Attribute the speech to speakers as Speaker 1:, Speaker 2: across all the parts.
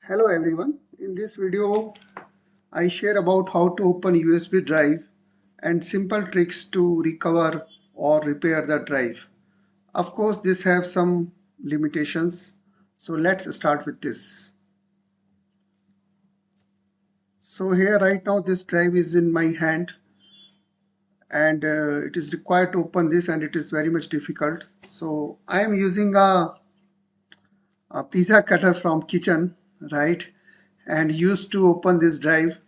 Speaker 1: Hello everyone. In this video, I share about how to open USB drive and simple tricks to recover or repair the drive. Of course, this has some limitations. So let's start with this. So here right now this drive is in my hand and it is required to open this and it is very much difficult. So I am using a pizza cutter from kitchen, right? And used to open this drive.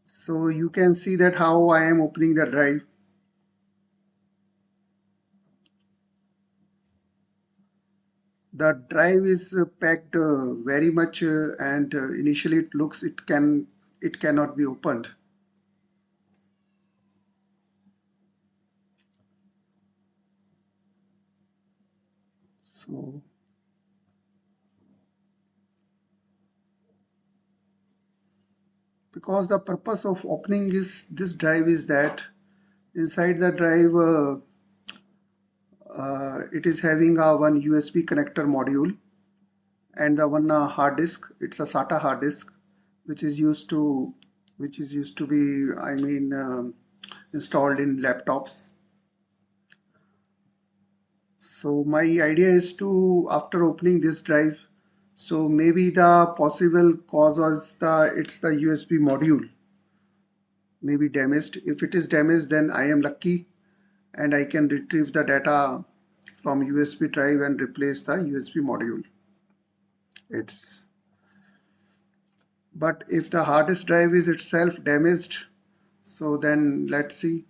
Speaker 1: So you can see that how I am opening the drive. The drive is packed very much and initially it looks it cannot be opened. So because the purpose of opening this drive is that inside the drive it is having a one USB connector module and the one hard disk. It's a SATA hard disk which is used to be installed in laptops. So my idea is to, after opening this drive, so maybe the possible cause was it's the USB module maybe damaged. If it is damaged, then I am lucky and I can retrieve the data from USB drive and replace the USB module. But if the hard disk drive is itself damaged, so then let's see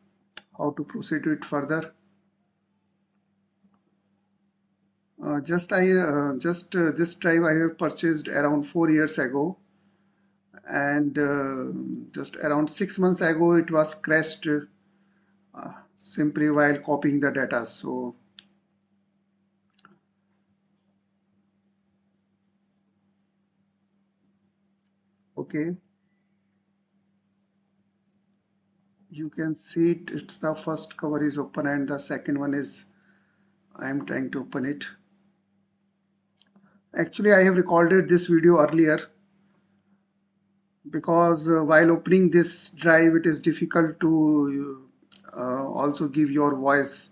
Speaker 1: how to proceed with further. This drive I have purchased around 4 years ago, and just around 6 months ago it was crashed simply while copying the data. So okay, you can see it's the first cover is open and the second one is I am trying to open it. Actually, I have recorded this video earlier because while opening this drive it is difficult to also give your voice.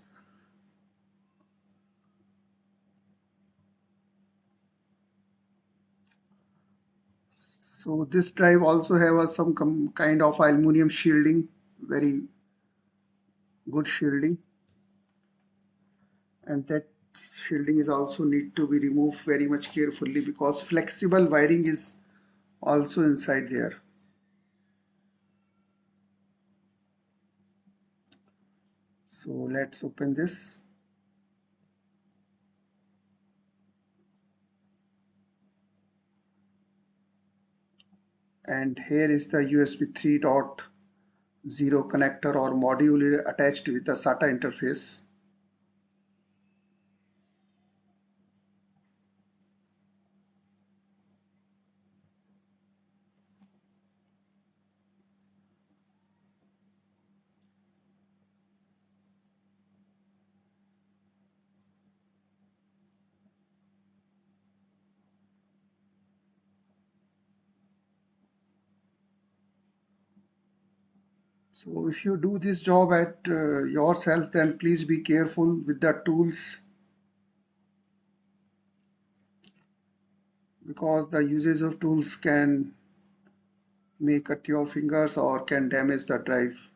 Speaker 1: So this drive also have some kind of aluminum shielding, very good shielding, and that shielding is also need to be removed very much carefully because flexible wiring is also inside there. So let's open this. And here is the USB 3.0 connector or module attached with the SATA interface. So if you do this job at yourself, then please be careful with the tools because the usage of tools can may cut your fingers or can damage the drive.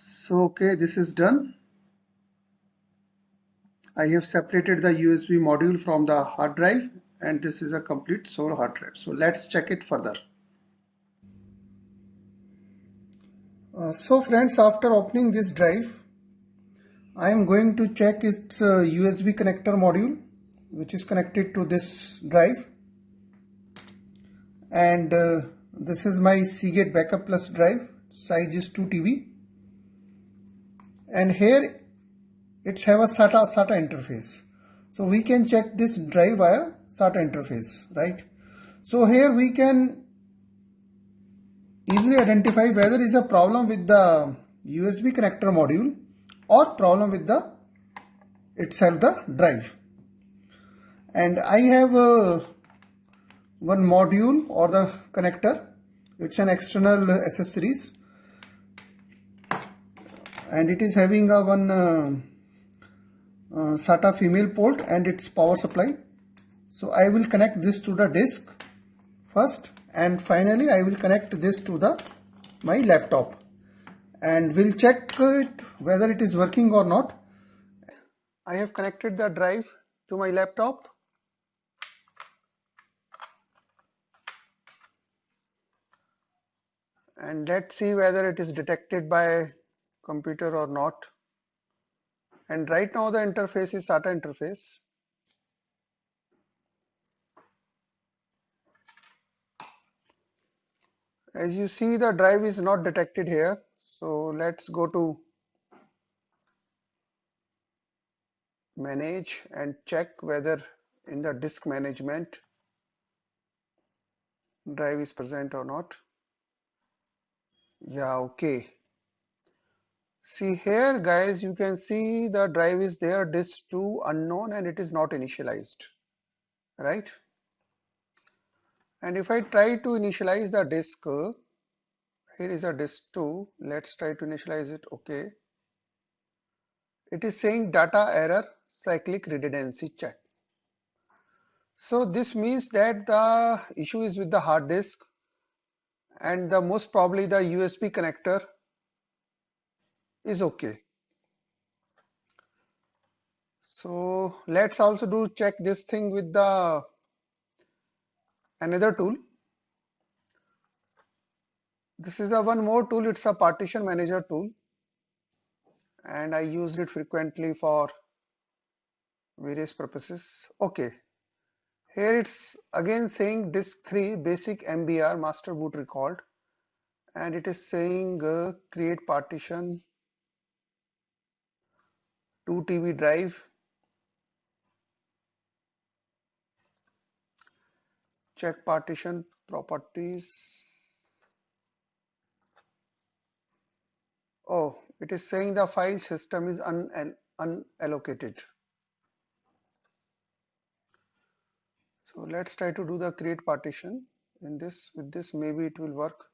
Speaker 1: So okay, this is done. I have separated the USB module from the hard drive and this is a complete sole hard drive. So let's check it further. So friends, after opening this drive, I am going to check its USB connector module which is connected to this drive, and This is my Seagate Backup Plus drive, size is 2 TB, and here it's have a SATA interface. So we can check this drive via SATA interface, right? So here we can easily identify whether is a problem with the USB connector module or problem with the itself the drive. And I have one module or the connector. It's an external accessories, and it is having a one SATA female port and its power supply. So I will connect this to the disk first, and finally I will connect this to the my laptop, and we'll check it whether it is working or not. I have connected the drive to my laptop, and let's see whether it is detected by computer or not. And right now the interface is SATA interface. As you see, the drive is not detected here. So let's go to manage and check whether in the disk management drive is present or not. Yeah, okay. See here guys, you can see the drive is there, disk 2 unknown, and it is not initialized, right? And if I try to initialize the disk, here is a disk 2, let's try to initialize it. Okay, it is saying data error, cyclic redundancy check. So this means that the issue is with the hard disk, and the most probably the USB connector is okay. So let's also do check this thing with the another tool. This is a one more tool, it's a partition manager tool, and I used it frequently for various purposes. Okay, here it's again saying disk 3 basic MBR master boot recalled, and it is saying create partition 2 TB drive, check partition properties. Oh, it is saying the file system is unallocated. So let's try to do the create partition in this. With this maybe it will work.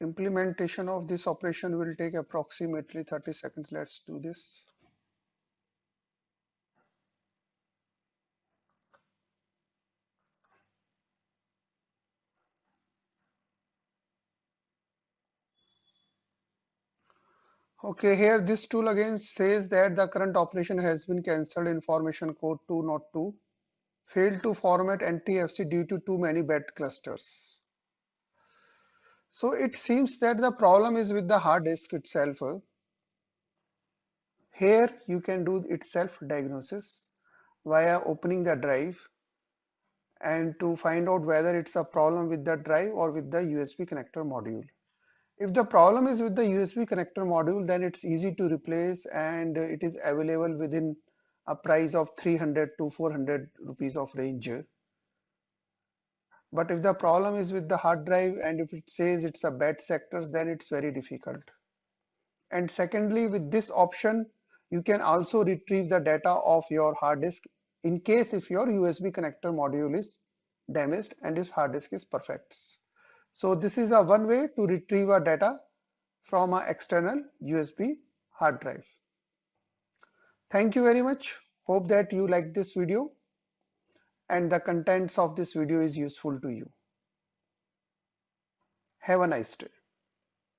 Speaker 1: Implementation of this operation will take approximately 30 seconds. Let's do this. Okay, here this tool again says that the current operation has been cancelled. Information code 202. Failed to format NTFC due to too many bad clusters. So it seems that the problem is with the hard disk itself. Here you can do its self-diagnosis via opening the drive and to find out whether it's a problem with the drive or with the USB connector module. If the problem is with the USB connector module, then it's easy to replace, and it is available within a price of 300 to 400 rupees of range. But if the problem is with the hard drive and if it says it's a bad sectors, then it's very difficult. And secondly, with this option, you can also retrieve the data of your hard disk in case if your USB connector module is damaged and if hard disk is perfect. So this is a one way to retrieve a data from an external USB hard drive. Thank you very much. Hope that you liked this video and the contents of this video is useful to you. Have a nice day.